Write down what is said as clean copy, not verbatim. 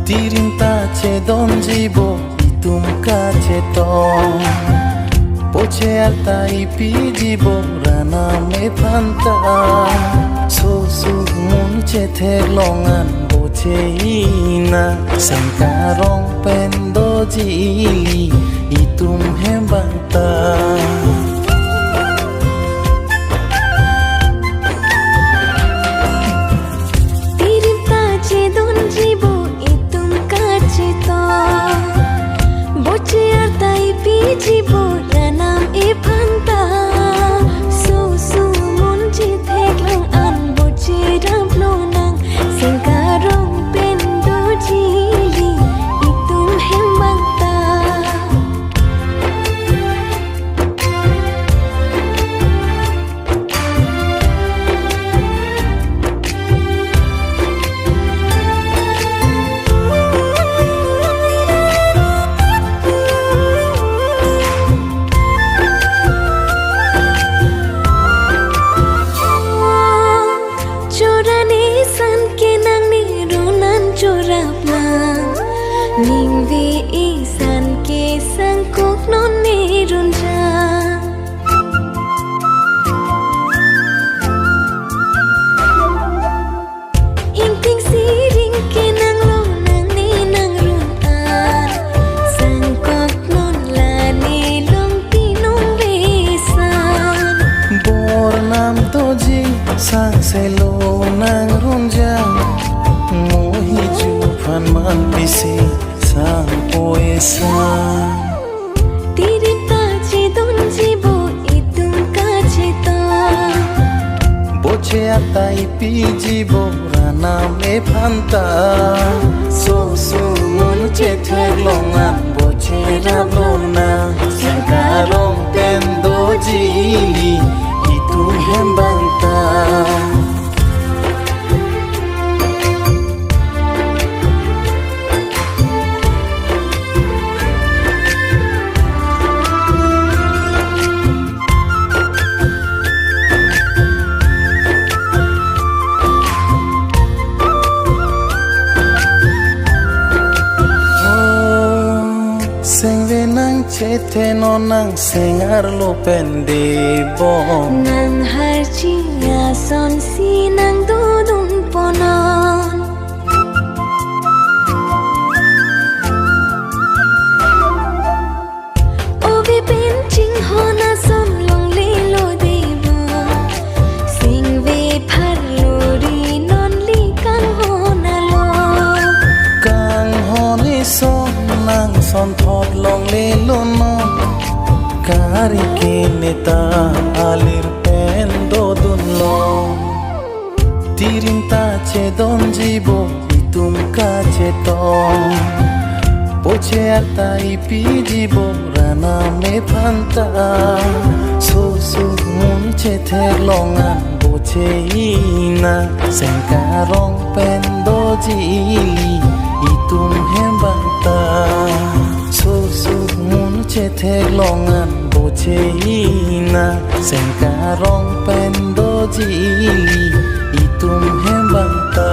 Tirinta ce donjibo itum kace tong Poce alta ipi jibo rana me panta Susu mun ce terlongan boce ina Sangkarong pendo jili itum hembanta Jibo ranam ipanta so mun ji thek lang an bochi ram lonang singkarong pendo jili itum hembanta Ning vi isan ke sangkok non ni runja Inting siring ke nang lo nang ni nang runta Sangkok non la ni long tinong besan Bor nam toji sang selo nang runja Mohi jupan man pisi sang poesa Tirinta ce donjibo itum kace tong Boce ata ipi jibo rana me panta Susu mun ce terlongan boce rablona Sangkarong pendo jili itum hembanta Sengve nang cete no nang sengar lo pendebo Nang harchi nga son si nang dudun ponon Ovi penching hona son long lilo debo Singve phar lori non li kang hona lo Kang honi son nang son thot long le lo no Kari kinita alir pendo dun lo Tirinta ce donjibo itum kace tong Poce ata ipi jibo rana me panta Susu mun ce terlongan boce ina Sangkarong pendo jili itum hembanta Susu mun ce terlongan boce ina Sangkarong pendo jili itum hembanta